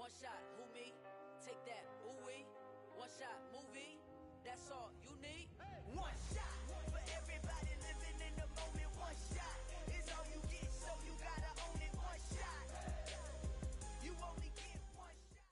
One shot, who me? Take that, ooh-wee. One shot, movie. That's all you need. One shot for everybody living in the moment. One shot is all you get, so you gotta own it. One shot. You only get one shot.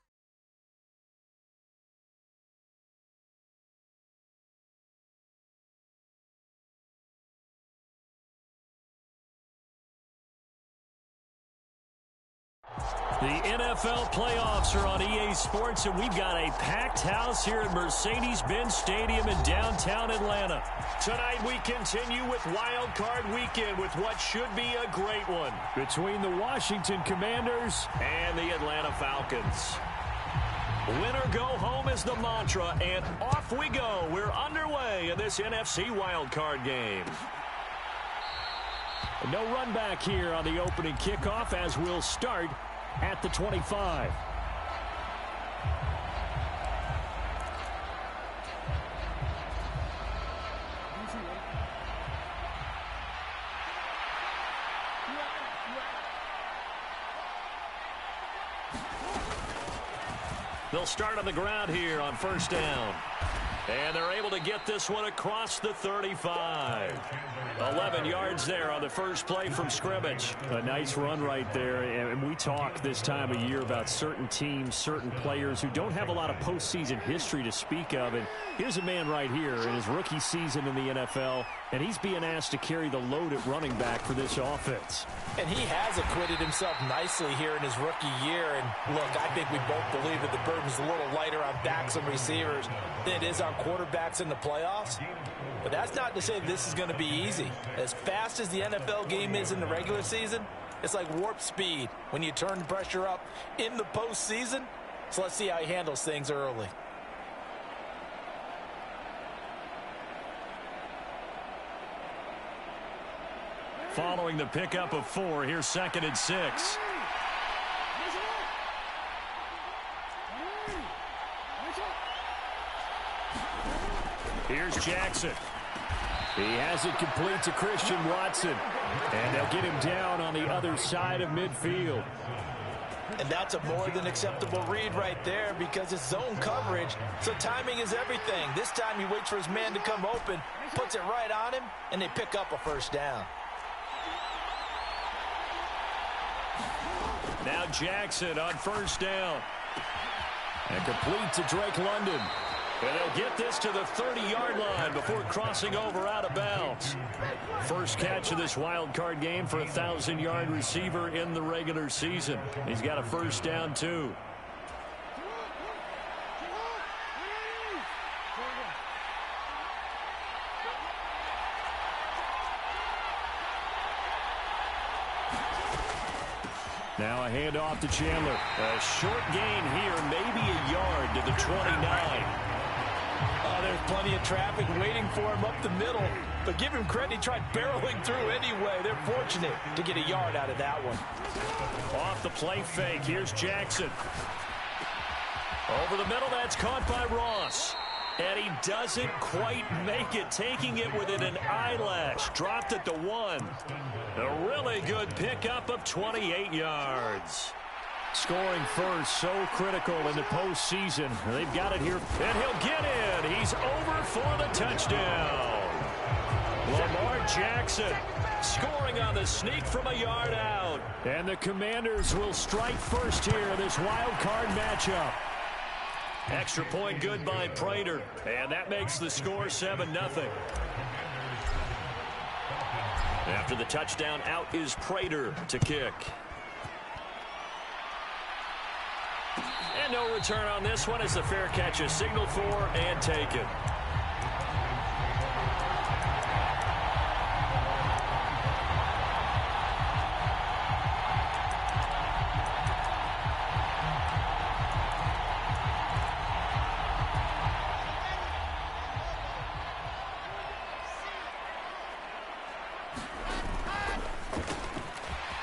The NFL playoffs are on EA Sports, and we've got a packed house here at Mercedes-Benz Stadium in downtown Atlanta. Tonight we continue with Wild Card Weekend with what should be a great one between the Washington Commanders and the Atlanta Falcons. Win or go home is the mantra, and off we go. We're underway in this NFC Wild Card game. No run back here on the opening kickoff as we'll start at the 25. They'll start on the ground here on first down. And they're able to get this one across the 35. 11 yards there on the first play from scrimmage. A nice run right there. And we talk this time of year about certain teams, certain players who don't have a lot of postseason history to speak of. And here's a man right here in his rookie season in the NFL, and he's being asked to carry the load at running back for this offense. And he has acquitted himself nicely here in his rookie year. And look, I think we both believe that the burden's a little lighter on backs and receivers than it is on quarterbacks in the playoffs. But that's not to say this is going to be easy. As fast as the NFL game is in the regular season, it's like warp speed when you turn the pressure up in the postseason. So let's see how he handles things early. Following the pickup of 4, here's 2nd and 6. Here's Jackson. He has it complete to Christian Watson. And they'll get him down on the other side of midfield. And that's a more than acceptable read right there because it's zone coverage, so timing is everything. This time he waits for his man to come open, puts it right on him, and they pick up a first down. Now Jackson on first down. And complete to Drake London. And they'll get this to the 30-yard line before crossing over out of bounds. First catch of this wild card game for a 1,000-yard receiver in the regular season. He's got a first down, too. Now a handoff to Chandler. A short gain here, maybe a yard to the 29. Oh, there's plenty of traffic waiting for him up the middle. But give him credit, he tried barreling through anyway. They're fortunate to get a yard out of that one. Off the play fake, here's Jackson. Over the middle, that's caught by Ross. And he doesn't quite make it, taking it within an eyelash. Dropped it to 1. A really good pickup of 28 yards. Scoring first, so critical in the postseason. They've got it here, and he'll get in. He's over for the touchdown. Lamar Jackson scoring on the sneak from a yard out. And the Commanders will strike first here in this wild card matchup. Extra point good by Prater, and that makes the score 7-0. After the touchdown, out is Prater to kick. And no return on this one as the fair catch is signaled for and taken.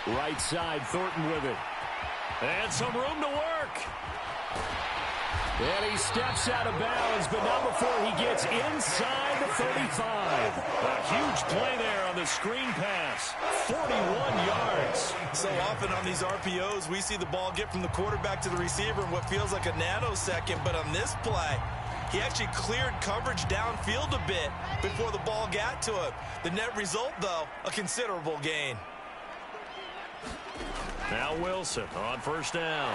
Right side, Thornton with it. And some room to work. And he steps out of bounds, but not before he gets inside the 35. A huge play there on the screen pass. 41 yards. So often on these RPOs, we see the ball get from the quarterback to the receiver in what feels like a nanosecond. But on this play, he actually cleared coverage downfield a bit before the ball got to him. The net result, though, a considerable gain. Now Wilson on first down.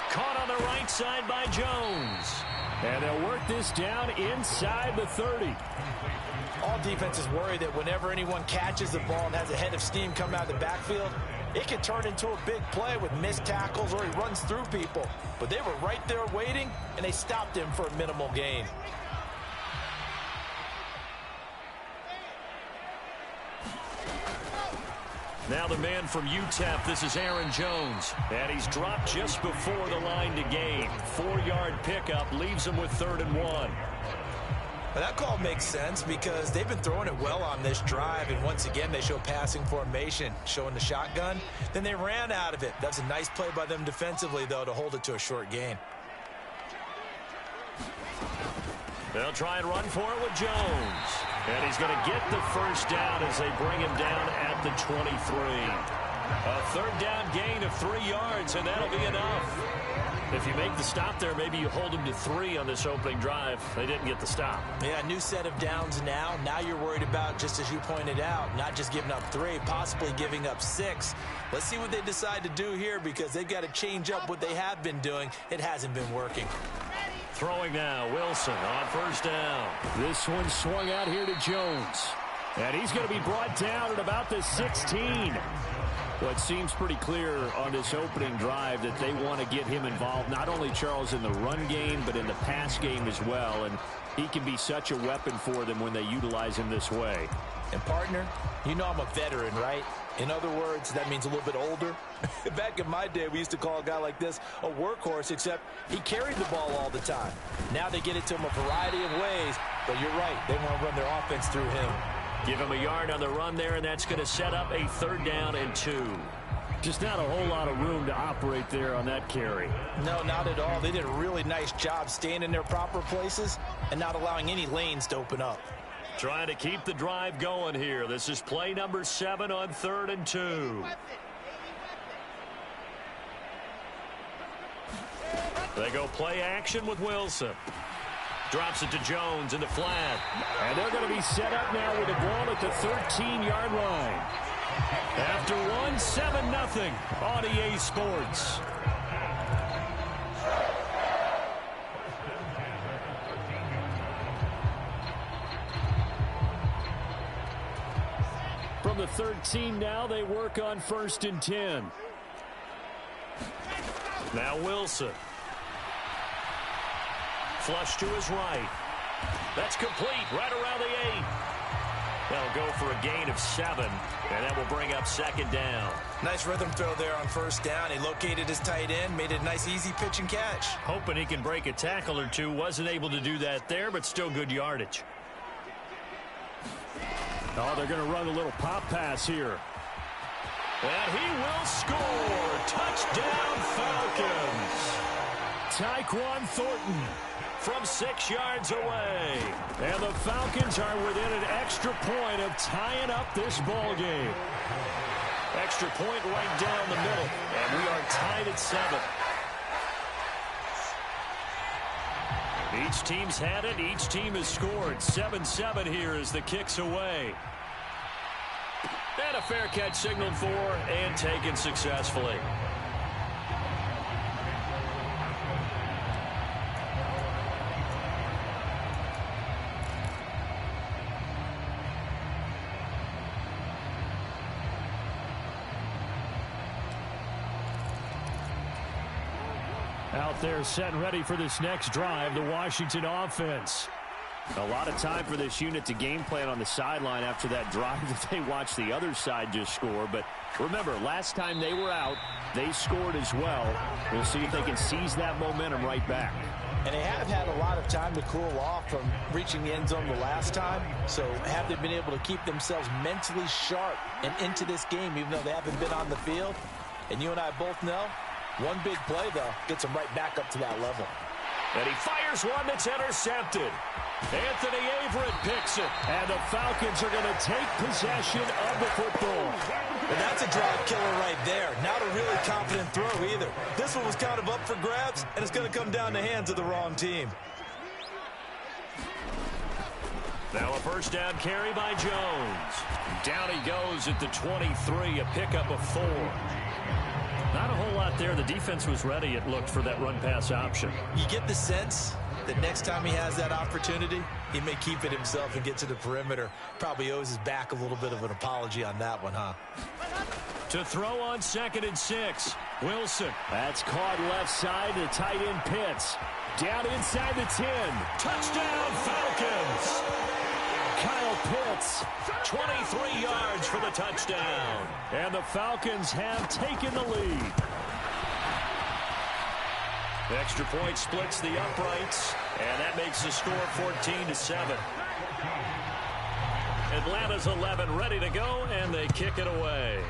Caught on the right side by Jones. And they'll work this down inside the 30. All defenses worry that whenever anyone catches the ball and has a head of steam come out of the backfield, it can turn into a big play with missed tackles or he runs through people. But they were right there waiting, and they stopped him for a minimal gain. Now the man from UTEP, this is Aaron Jones. And he's dropped just before the line to gain. 4-yard pickup leaves him with 3rd and 1. Well, that call makes sense because they've been throwing it well on this drive. And once again, they show passing formation, showing the shotgun. Then they ran out of it. That's a nice play by them defensively, though, to hold it to a short gain. They'll try and run for it with Jones. And he's going to get the first down as they bring him down at the 23. A 3rd down gain of 3 yards, and that'll be enough. If you make the stop there, maybe you hold him to 3 on this opening drive. They didn't get the stop. Yeah, new set of downs now. Now you're worried about, just as you pointed out, not just giving up 3, possibly giving up 6. Let's see what they decide to do here because they've got to change up what they have been doing. It hasn't been working. Throwing now, Wilson on first down. This one swung out here to Jones. And he's going to be brought down at about the 16. Well, it seems pretty clear on this opening drive that they want to get him involved, not only, Charles, in the run game, but in the pass game as well. And he can be such a weapon for them when they utilize him this way. And, partner, you know I'm a veteran, right? In other words, that means a little bit older. Back in my day, we used to call a guy like this a workhorse, except he carried the ball all the time. Now they get it to him a variety of ways, but you're right. They want to run their offense through him. Give him a yard on the run there, and that's going to set up a 3rd down and 2. Just not a whole lot of room to operate there on that carry. No, not at all. They did a really nice job staying in their proper places and not allowing any lanes to open up. Trying to keep the drive going here. This is play number 7 on 3rd and 2. They go play action with Wilson. Drops it to Jones in the flat. And they're going to be set up now with the ball at the 13-yard line. After 7-0 on EA Sports. From the 13 now, they work on 1st and 10. Now Wilson. Flush to his right. That's complete right around the 8. They'll go for a gain of 7, and that will bring up 2nd down. Nice rhythm throw there on 1st down. He located his tight end, made it a nice easy pitch and catch. Hoping he can break a tackle or two. Wasn't able to do that there, but still good yardage. Oh, they're going to run a little pop pass here. And he will score. Touchdown Falcons. Tyquan Thornton from 6 yards away. And the Falcons are within an extra point of tying up this ball game. Extra point right down the middle. And we are tied at 7. Each team's had it. Each team has scored. 7-7 here as the kick's away. And a fair catch signaled for and taken successfully. Out there set and ready for this next drive, the Washington offense. A lot of time for this unit to game plan on the sideline after that drive that they watched the other side just score. But remember, last time they were out, they scored as well. We'll see if they can seize that momentum right back. And they have had a lot of time to cool off from reaching the end zone the last time. So have they been able to keep themselves mentally sharp and into this game, even though they haven't been on the field? And you and I both know, one big play, though, gets them right back up to that level. And he fires one that's intercepted. Anthony Averett picks it. And the Falcons are going to take possession of the football. And that's a drive killer right there. Not a really confident throw either. This one was kind of up for grabs, and it's going to come down the hands of the wrong team. Now a first down carry by Jones. Down he goes at the 23, a pickup of 4. Not a whole lot there. The defense was ready, it looked, for that run-pass option. You get the sense that next time he has that opportunity, he may keep it himself and get to the perimeter. Probably owes his back a little bit of an apology on that one, huh? To throw on 2nd and 6. Wilson. That's caught left side. The tight end Pitts. Down inside the 10. Touchdown, Falcons. Kyle Pitts, 23 yards for the touchdown. And the Falcons have taken the lead. The extra point splits the uprights, and that makes the score 14-7. Atlanta's 11 ready to go, and they kick it away.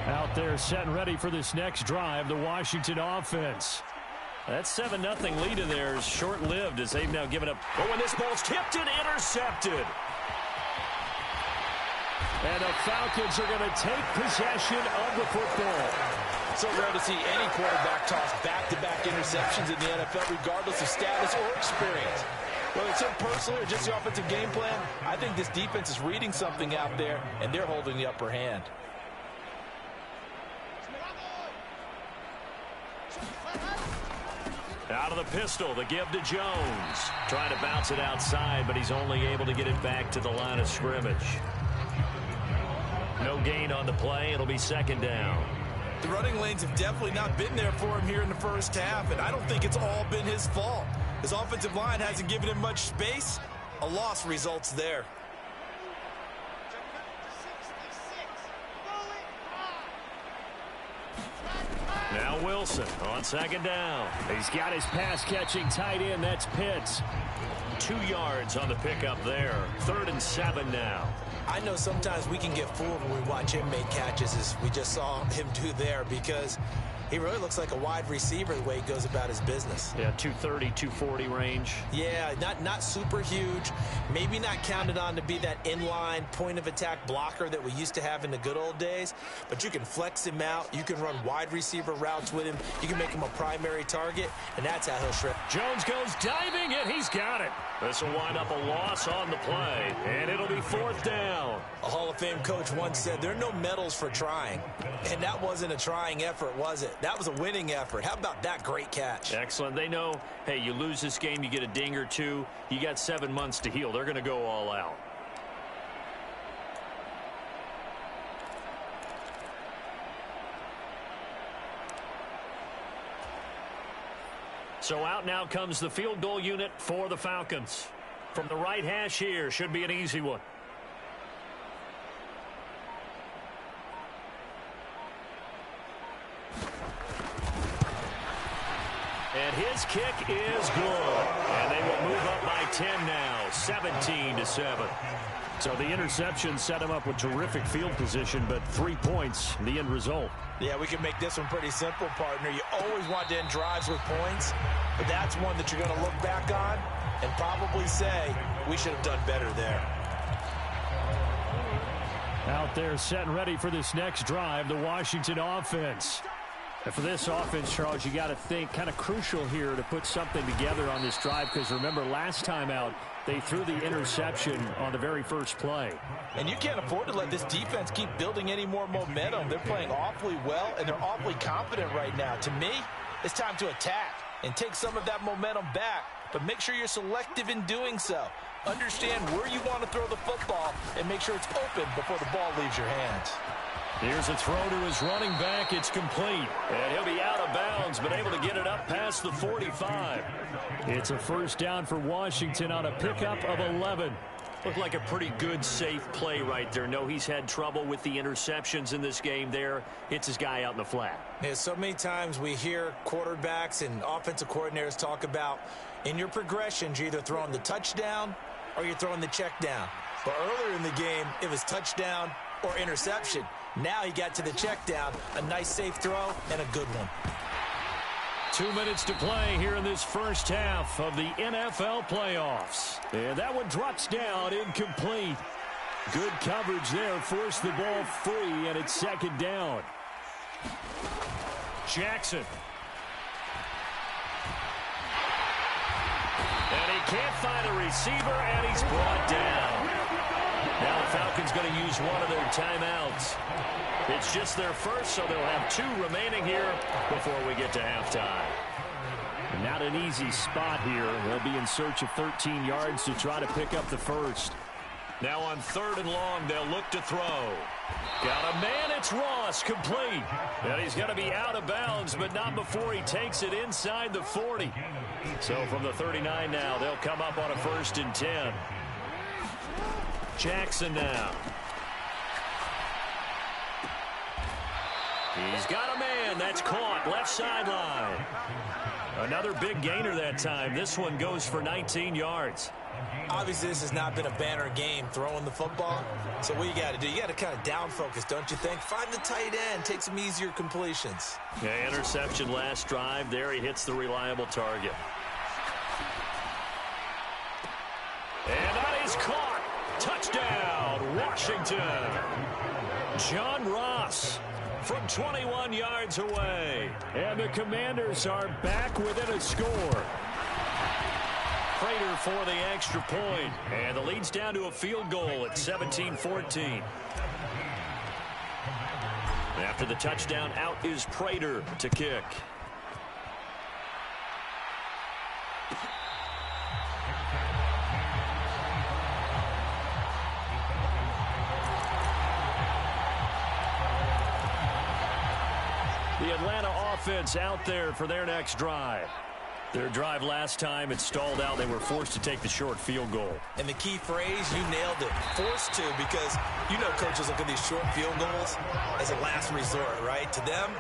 Out there set and ready for this next drive, the Washington offense. That 7-0 lead of theirs short-lived as they've now given up. Oh, and this ball's tipped and intercepted. And the Falcons are going to take possession of the football. So rare to see any quarterback toss back-to-back interceptions in the NFL, regardless of status or experience. Whether it's him personally or just the offensive game plan, I think this defense is reading something out there, and they're holding the upper hand. Out of the pistol, the give to Jones. Trying to bounce it outside, but he's only able to get it back to the line of scrimmage. No gain on the play. It'll be 2nd down. The running lanes have definitely not been there for him here in the first half, and I don't think it's all been his fault. His offensive line hasn't given him much space. A loss results there. Now Wilson on 2nd down. He's got his pass-catching tight end. That's Pitts. 2 yards on the pickup there. 3rd and 7 now. I know sometimes we can get fooled when we watch him make catches, as we just saw him do there, because he really looks like a wide receiver the way he goes about his business. Yeah, 230, 240 range. Yeah, not super huge. Maybe not counted on to be that inline point-of-attack blocker that we used to have in the good old days, but you can flex him out. You can run wide receiver routes with him. You can make him a primary target, and that's how he'll shred. Jones goes diving, and he's got it. This will wind up a loss on the play, and it'll be 4th down. A Hall of Fame coach once said, there are no medals for trying. And that wasn't a trying effort, was it? That was a winning effort. How about that great catch? Excellent. They know, hey, you lose this game, you get a ding or two. You got 7 months to heal. They're going to go all out. So out now comes the field goal unit for the Falcons. From the right hash here, should be an easy one. And his kick is good. And they will move up by 10 now, 17-7. So the interception set him up with terrific field position, but 3 points, the end result. Yeah, we can make this one pretty simple, partner. You always want to end drives with points, but that's one that you're going to look back on and probably say, we should have done better there. Out there set and ready for this next drive, the Washington offense. And for this offense, Charles, you got to think kind of crucial here to put something together on this drive, because remember, last time out, they threw the interception on the very first play. And you can't afford to let this defense keep building any more momentum. They're playing awfully well, and they're awfully confident right now. To me, it's time to attack and take some of that momentum back, but make sure you're selective in doing so. Understand where you want to throw the football and make sure it's open before the ball leaves your hands. Here's a throw to his running back. It's complete. And he'll be out of bounds, but able to get it up past the 45. It's a first down for Washington on a pickup of 11. Looked like a pretty good, safe play right there. No, he's had trouble with the interceptions in this game there. Hits his guy out in the flat. Yeah, so many times we hear quarterbacks and offensive coordinators talk about in your progressions, you're either throwing the touchdown or you're throwing the check down. But earlier in the game, it was touchdown or interception. Now he got to the check down, a nice safe throw, and a good one. 2 minutes to play here in this first half of the NFL playoffs. And that one drops down incomplete. Good coverage there, forced the ball free, and it's second down. Jackson. And he can't find a receiver, and he's brought down. Now the Falcons going to use one of their timeouts. It's just their first, so they'll have 2 remaining here before we get to halftime. Not an easy spot here. They'll be in search of 13 yards to try to pick up the first. Now on 3rd and long, they'll look to throw. Got a man, it's Ross, complete. And he's going to be out of bounds, but not before he takes it inside the 40. So from the 39 now, they'll come up on a 1st and 10. Jackson now. He's got a man. That's caught. Left sideline. Another big gainer that time. This one goes for 19 yards. Obviously, this has not been a banner game throwing the football. So what you got to do, you got to kind of down focus, don't you think? Find the tight end. Take some easier completions. Yeah, interception last drive. There he hits the reliable target. And that is caught. Touchdown, Washington. John Ross from 21 yards away. And the Commanders are back within a score. Prater for the extra point. And the lead's down to a field goal at 17-14. After the touchdown, out is Prater to kick. The Atlanta offense out there for their next drive. Their drive last time, it stalled out. They were forced to take the short field goal. And the key phrase, you nailed it. Forced to, because you know coaches look at these short field goals as a last resort, right? To them,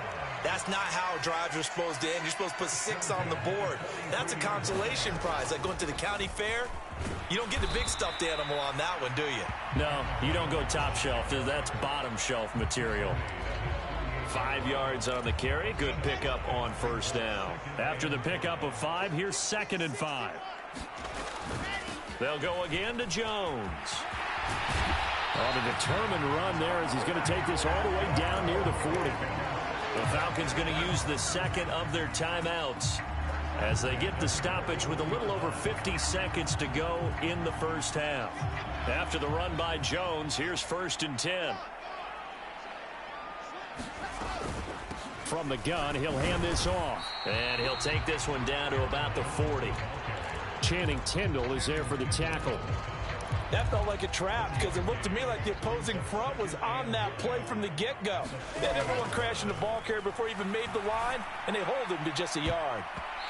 that's not how drives are supposed to end. You're supposed to put 6 on the board. That's a consolation prize. Like going to the county fair, you don't get the big stuffed animal on that one, do you? No, you don't go top shelf. That's bottom shelf material. 5 yards on the carry. Good pickup on 1st down. After the pickup of 5, here's 2nd and 5. They'll go again to Jones. On a determined run there as he's going to take this all the way down near the 40. The Falcons going to use the 2nd of their timeouts as they get the stoppage with a little over 50 seconds to go in the first half. After the run by Jones, here's 1st and 10. From the gun, he'll hand this off. And he'll take this one down to about the 40. Channing Tindall is there for the tackle. That felt like a trap because it looked to me like the opposing front was on that play from the get-go. They had everyone crashing the ball carrier before he even made the line, and they hold him to just a yard.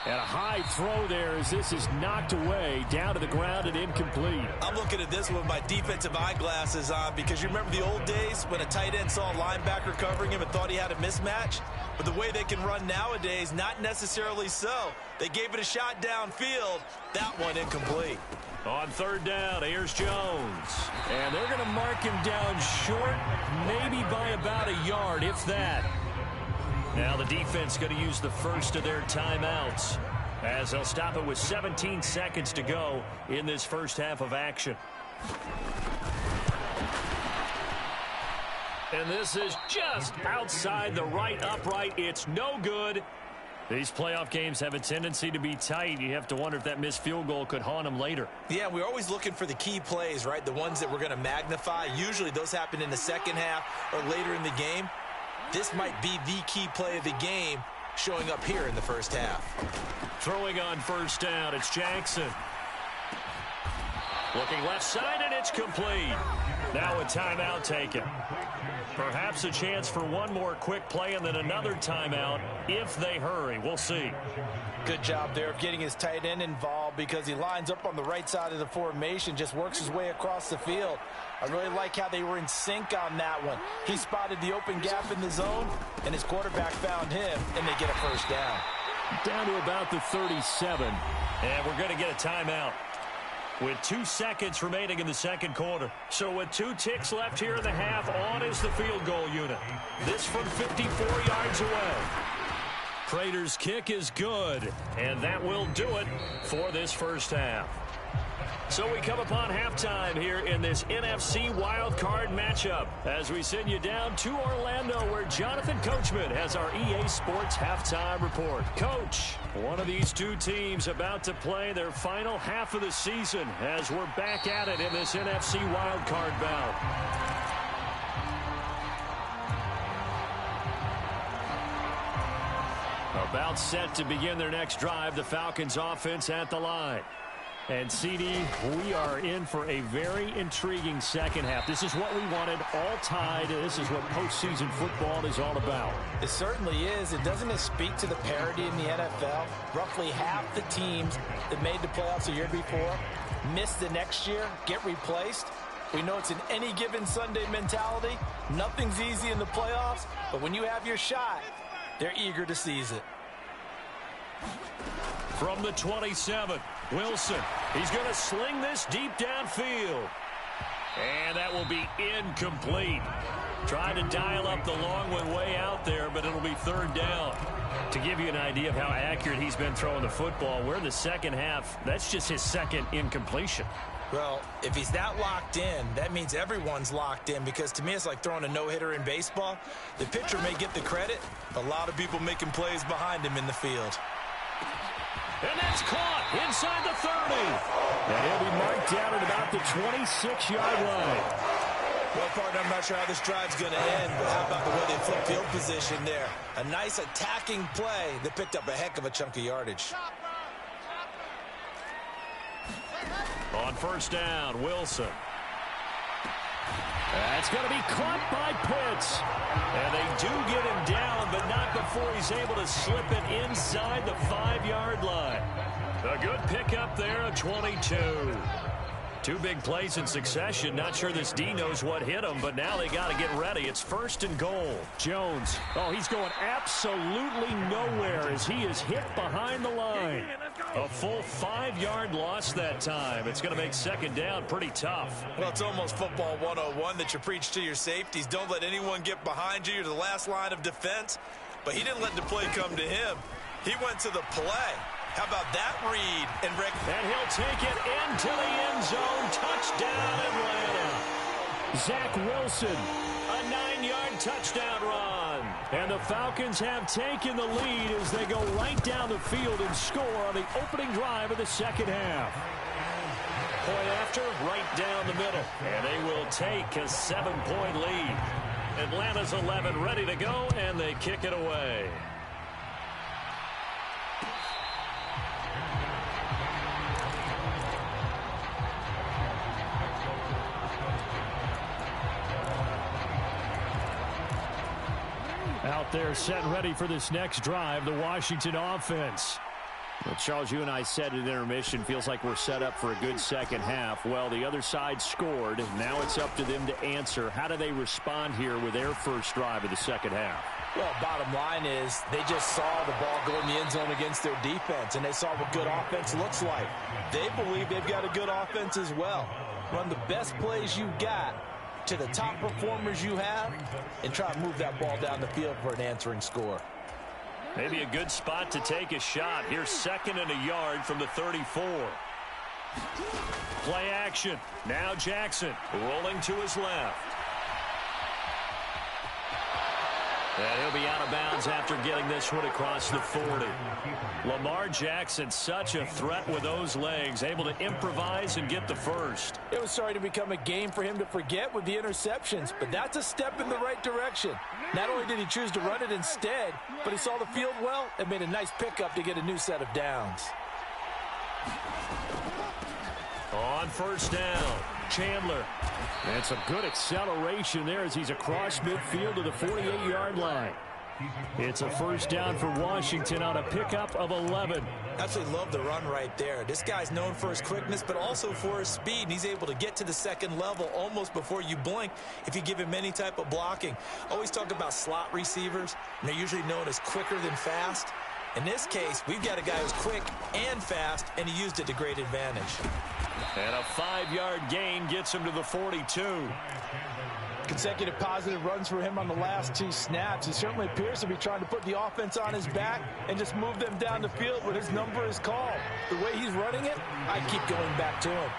And a high throw there as this is knocked away, down to the ground and incomplete. I'm looking at this with my defensive eyeglasses on because you remember the old days when a tight end saw a linebacker covering him and thought he had a mismatch? But the way they can run nowadays, not necessarily so. They gave it a shot downfield. That one incomplete. On 3rd down, here's Jones. And they're going to mark him down short, maybe by about a yard, if that. Now the defense going to use the first of their timeouts as they'll stop it with 17 seconds to go in this first half of action. And this is just outside the right upright. It's no good. These playoff games have a tendency to be tight. You have to wonder if that missed field goal could haunt them later. Yeah, we're always looking for the key plays, right? The ones that we're going to magnify. Usually those happen in the second half or later in the game. This might be the key play of the game showing up here in the first half. Throwing on 1st down, it's Jackson. Looking left side, and it's complete. Now a timeout taken. Perhaps a chance for one more quick play and then another timeout if they hurry. We'll see. Good job there of getting his tight end involved because he lines up on the right side of the formation, just works his way across the field. I really like how they were in sync on that one. He spotted the open gap in the zone, and his quarterback found him, and they get a 1st down. Down to about the 37, and we're going to get a timeout. with 2 seconds remaining in the second quarter. So with 2 ticks left here in the half, on is the field goal unit. This from 54 yards away. Prater's kick is good, and that will do it for this first half. So we come upon halftime here in this NFC wildcard matchup as we send you down to Orlando where Jonathan Coachman has our EA Sports halftime report. Coach, one of these two teams about to play their final half of the season as we're back at it in this NFC wildcard bout. About set to begin their next drive, the Falcons offense at the line. And, CD, we are in for a very intriguing second half. This is what we wanted, all tied. This is what postseason football is all about. It certainly is. Doesn't it speak to the parity in the NFL? Roughly half the teams that made the playoffs a year before miss the next year, get replaced. We know it's an any given Sunday mentality. Nothing's easy in the playoffs, but when you have your shot, they're eager to seize it. From the 27, Wilson. He's going to sling this deep downfield. And that will be incomplete. Trying to dial up the long one way out there, but it'll be third down. To give you an idea of how accurate he's been throwing the football, we're in the second half. That's just his second incompletion. Well, if he's that locked in, that means everyone's locked in, because to me it's like throwing a no-hitter in baseball. The pitcher may get the credit, a lot of people making plays behind him in the field. And that's caught inside the 30. And he'll be marked down at about the 26-yard line. Well, partner, I'm not sure how this drive's going to end, but how about the way they flip field position there? A nice attacking play that picked up a heck of a chunk of yardage. On first down, Wilson. That's going to be caught by Pitts. And they do get him down, but not before he's able to slip it inside the 5-yard line. A good pickup there, a 22. 2 big plays in succession. Not sure this D knows what hit him, but now they got to get ready. It's first and goal. Jones. Oh, he's going absolutely nowhere as he is hit behind the line. A full 5-yard loss that time. It's going to make second down pretty tough. Well, it's almost football 101 that you preach to your safeties. Don't let anyone get behind you. You're the last line of defense. But he didn't let the play come to him. He went to the play. How about that read? And he'll take it into the end zone. Touchdown, Atlanta. Zach Wilson, a 9-yard touchdown run. And the Falcons have taken the lead as they go right down the field and score on the opening drive of the second half. Point after, right down the middle. And they will take a 7-point lead. Atlanta's 11 ready to go, and they kick it away. Out there set and ready for this next drive, the Washington offense. Well, Charles, you and I said at intermission, feels like we're set up for a good second half. Well, the other side scored. Now it's up to them to answer. How do they respond here with their first drive of the second half? Well, bottom line is they just saw the ball go in the end zone against their defense, and they saw what good offense looks like. They believe they've got a good offense as well. Run the best plays you got to the top performers you have and try to move that ball down the field for an answering score. Maybe a good spot to take a shot. Here's second and a yard from the 34. Play action. Now Jackson rolling to his left. And he'll be out of bounds after getting this one across the 40. Lamar Jackson, such a threat with those legs, able to improvise and get the first. It was starting to become a game for him to forget with the interceptions, but that's a step in the right direction. Not only did he choose to run it instead, but he saw the field well and made a nice pickup to get a new set of downs. On first down, Chandler. That's a good acceleration there as he's across midfield to the 48-yard line. It's a first down for Washington on a pickup of 11. Absolutely love the run right there. This guy's known for his quickness, but also for his speed. And he's able to get to the second level almost before you blink if you give him any type of blocking. Always talk about slot receivers, and they're usually known as quicker than fast. In this case, we've got a guy who's quick and fast, and he used it to great advantage. And a 5-yard gain gets him to the 42. Consecutive positive runs for him on the last 2 snaps. He certainly appears to be trying to put the offense on his back and just move them down the field when his number is called. The way he's running it, I keep going back to him.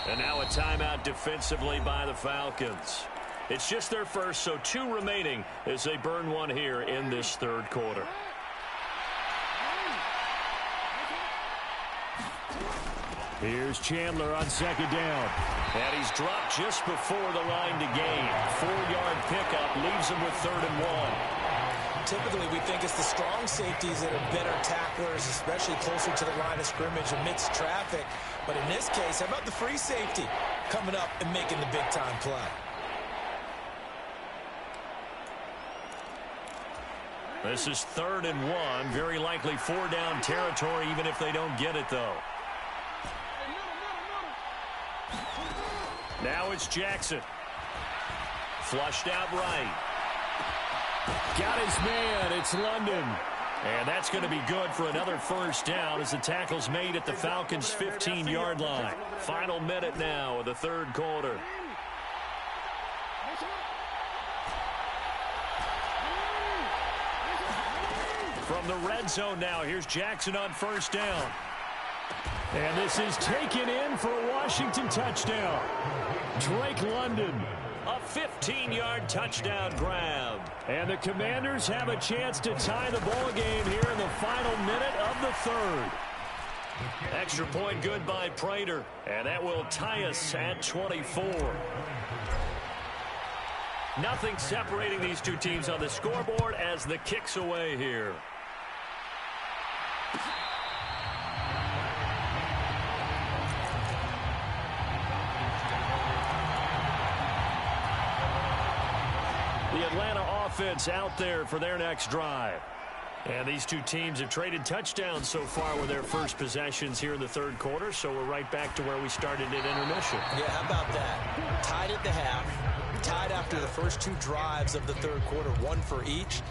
And now a timeout defensively by the Falcons. It's just their first, so 2 remaining as they burn one here in this third quarter. Here's Chandler on second down. And he's dropped just before the line to gain. 4-yard pickup leaves him with 3rd and 1. Typically, we think it's the strong safeties that are better tacklers, especially closer to the line of scrimmage amidst traffic. But in this case, how about the free safety coming up and making the big-time play? This is 3rd and 1. Very likely 4-down territory, even if they don't get it, though. Now it's Jackson. Flushed out right. Got his man. It's London. And that's going to be good for another 1st down as the tackle's made at the Falcons' 15-yard line. Final minute now of the third quarter. From the red zone now, here's Jackson on 1st down. And this is taken in for a Washington touchdown. Drake London. A 15-yard touchdown grab. And the Commanders have a chance to tie the ball game here in the final minute of the third. Extra point good by Prater. And that will tie us at 24. Nothing separating these two teams on the scoreboard as the kick's away here. The Atlanta offense out there for their next drive. And these two teams have traded touchdowns so far with their first possessions here in the third quarter, so we're right back to where we started at intermission. Yeah, how about that? Tied at the half, tied after the first 2 drives of the third quarter, 1 for each.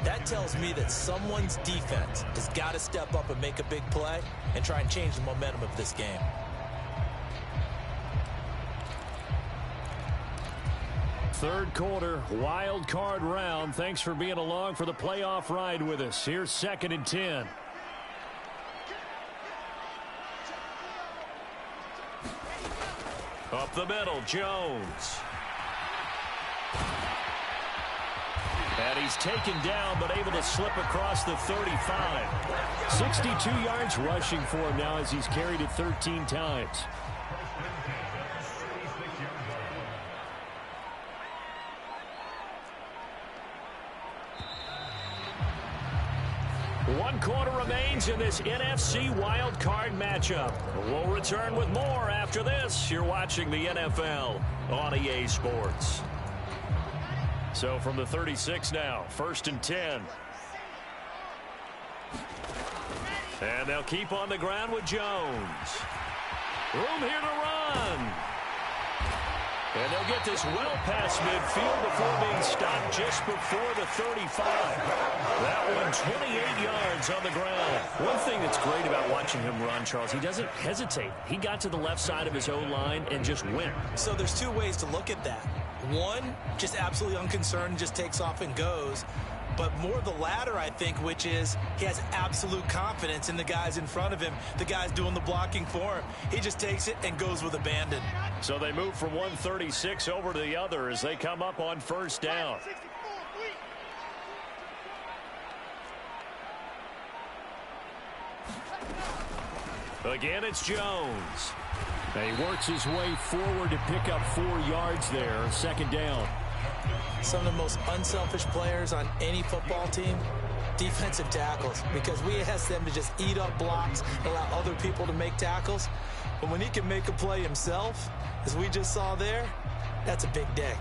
That tells me that someone's defense has got to step up and make a big play and try and change the momentum of this game. Third quarter, wild card round. Thanks for being along for the playoff ride with us. Here's 2nd and 10. Up the middle, Jones. And he's taken down, but able to slip across the 35. 62 yards rushing for him now as he's carried it 13 times. One quarter remains in this NFC wild card matchup. We'll return with more after this. You're watching the NFL on EA Sports. So from the 36 now, 1st and 10. And they'll keep on the ground with Jones. Room here to run. And they'll get this well past midfield before being stopped just before the 35. That one 28 yards on the ground. One thing that's great about watching him run, Charles, he doesn't hesitate. He got to the left side of his O-line and just went. So there's 2 ways to look at that. One, just absolutely unconcerned, just takes off and goes. But more the latter, I think, which is he has absolute confidence in the guys in front of him, the guys doing the blocking for him. He just takes it and goes with abandon. So they move from 136 over to the other as they come up on 1st down. Again, it's Jones. And he works his way forward to pick up 4 yards there. 2nd down. Some of the most unselfish players on any football team, defensive tackles, because we ask them to just eat up blocks, allow other people to make tackles. But when he can make a play himself, as we just saw there, that's a big day.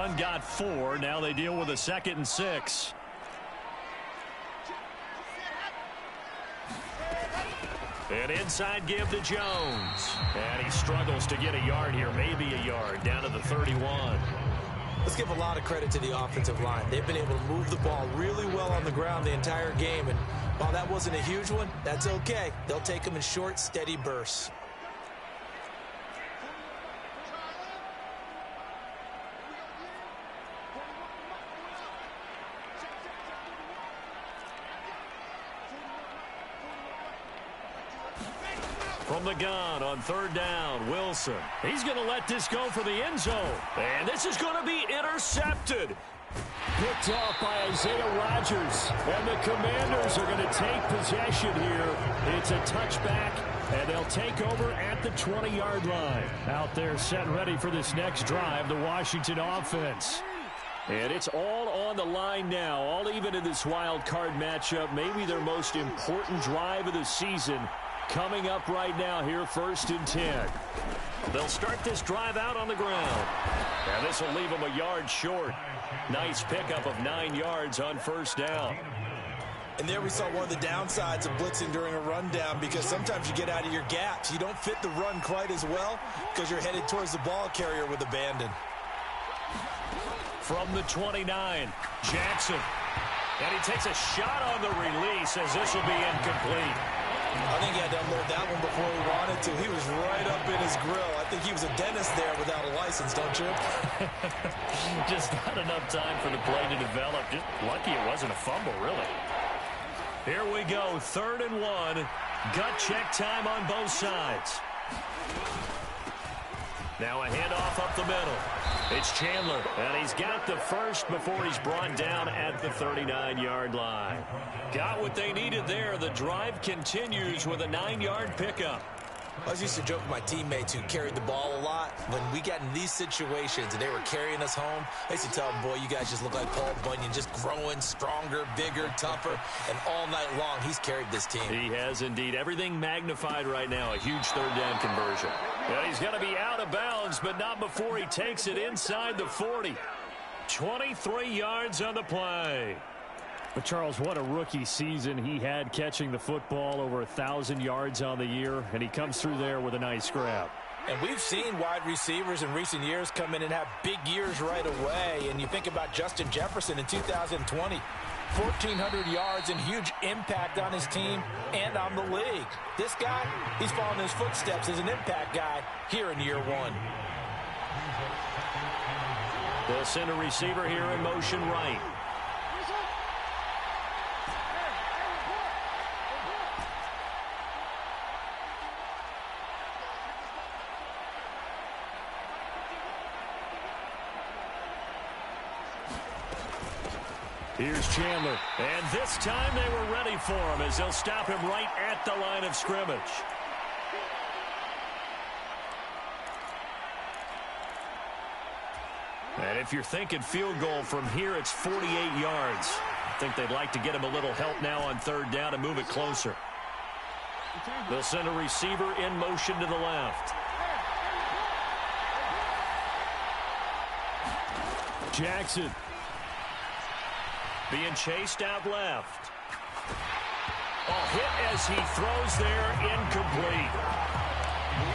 run got 4. Now they deal with a 2nd and 6. An inside give to Jones. And he struggles to get a yard here, maybe a yard, down to the 31. Let's give a lot of credit to the offensive line. They've been able to move the ball really well on the ground the entire game. And while that wasn't a huge one, that's okay. They'll take them in short, steady bursts. From the gun on 3rd down, Wilson. He's going to let this go for the end zone. And this is going to be intercepted. Picked off by Isaiah Rodgers. And the Commanders are going to take possession here. It's a touchback, and they'll take over at the 20-yard line. Out there set ready for this next drive, the Washington offense. And it's all on the line now, all even in this wild card matchup. Maybe their most important drive of the season coming up right now here, 1st and 10. They'll start this drive out on the ground. And this will leave them a yard short. Nice pickup of 9 yards on 1st down. And there we saw one of the downsides of blitzing during a rundown, because sometimes you get out of your gaps. You don't fit the run quite as well because you're headed towards the ball carrier with abandon. From the 29, Jackson. And he takes a shot on the release as this will be incomplete. I think he had to unload that one before he wanted to. He was right up in his grill. I think he was a dentist there without a license, don't you? Just not enough time for the play to develop. Just lucky it wasn't a fumble, really. Here we go, 3rd and 1. Gut check time on both sides. Now a handoff up the middle. It's Chandler, and he's got the first before he's brought down at the 39-yard line. Got what they needed there. The drive continues with a 9-yard pickup. I used to joke with my teammates who carried the ball a lot. When we got in these situations and they were carrying us home, I used to tell them, boy, you guys just look like Paul Bunyan, just growing stronger, bigger, tougher. And all night long, he's carried this team. He has indeed. Everything magnified right now. A huge 3rd down conversion. And he's going to be out of bounds, but not before he takes it inside the 40. 23 yards on the play. But, Charles, what a rookie season he had, catching the football, over 1,000 yards on the year, and he comes through there with a nice grab. And we've seen wide receivers in recent years come in and have big years right away. And you think about Justin Jefferson in 2020, 1,400 yards and huge impact on his team and on the league. This guy, he's following his footsteps as an impact guy here in year 1. They'll send a receiver here in motion right. Here's Chandler, and this time they were ready for him as they'll stop him right at the line of scrimmage. And if you're thinking field goal from here, it's 48 yards. I think they'd like to get him a little help now on 3rd down and move it closer. They'll send a receiver in motion to the left. Jackson. Being chased out left. Hit as he throws there, incomplete.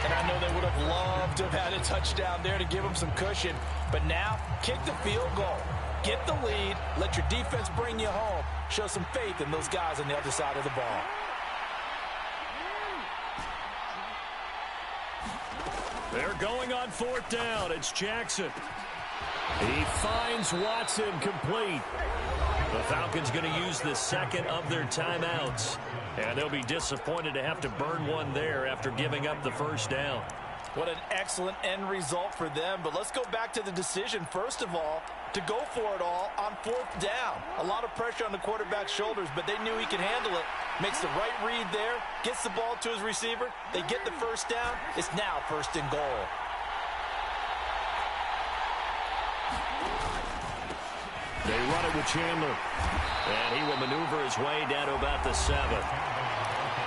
And I know they would have loved to have had a touchdown there to give them some cushion. But now, kick the field goal. Get the lead. Let your defense bring you home. Show some faith in those guys on the other side of the ball. They're going on 4th down. It's Jackson. He finds Watson complete. The Falcons going to use the second of their timeouts. And they'll be disappointed to have to burn one there after giving up the 1st down. What an excellent end result for them. But let's go back to the decision, first of all, to go for it all on 4th down. A lot of pressure on the quarterback's shoulders, but they knew he could handle it. Makes the right read there, gets the ball to his receiver. They get the 1st down. It's now 1st and goal. They run it with Chandler. And he will maneuver his way down to about the 7.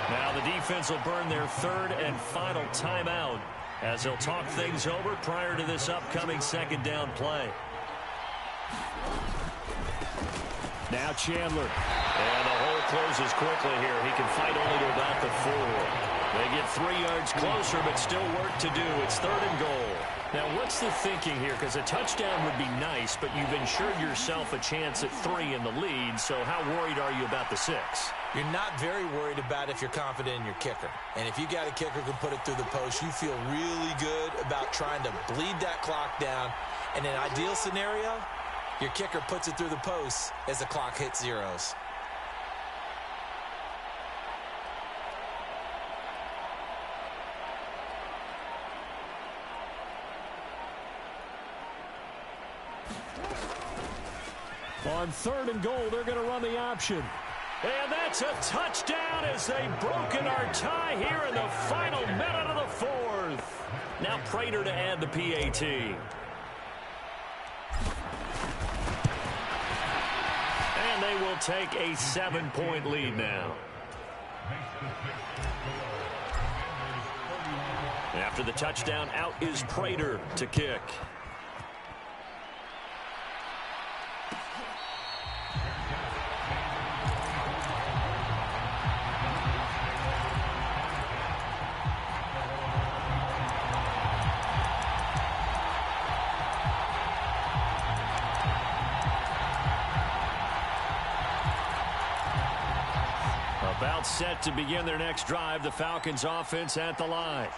Now the defense will burn their 3rd and final timeout as they'll talk things over prior to this upcoming 2nd down play. Now Chandler. And the hole closes quickly here. He can fight only to about the 4. They get 3 yards closer, but still work to do. It's 3rd and goal. Now, what's the thinking here? Because a touchdown would be nice, but you've ensured yourself a chance at 3 in the lead, so how worried are you about the 6? You're not very worried about if you're confident in your kicker. And if you got a kicker who can put it through the post, you feel really good about trying to bleed that clock down. In an ideal scenario, your kicker puts it through the post as the clock hits zeros. On 3rd and goal, they're going to run the option. And that's a touchdown as they've broken our tie here in the final minute of the 4th. Now Prater to add the PAT. And they will take a 7-point lead now. After the touchdown, out is Prater to kick. About set to begin their next drive, the Falcons offense at the line.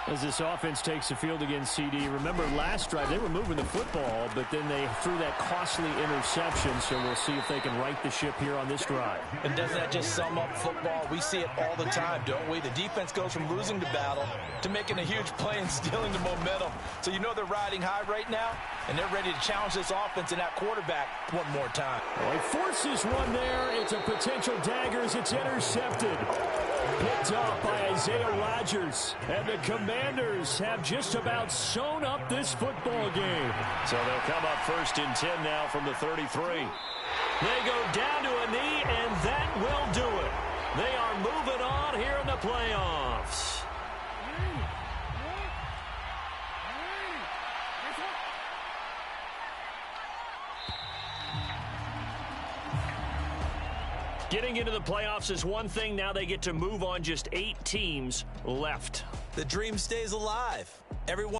As this offense takes the field against CD, remember last drive they were moving the football, but then they threw that costly interception, so we'll see if they can right the ship here on this drive. And doesn't that just sum up football? We see it all the time, don't we? The defense goes from losing the battle to making a huge play and stealing the momentum. So you know they're riding high right now, and they're ready to challenge this offense and that quarterback one more time. Well, he forces one there. It's a potential dagger as it's intercepted. Picked up by Isaiah Rodgers. And the Commanders have just about sewn up this football game. So they'll come up 1st and 10 now from the 33. They go down to a knee, and that will do it. They are moving on here in the playoffs. Getting into the playoffs is one thing. Now they get to move on. Just 8 teams left. The dream stays alive. Everyone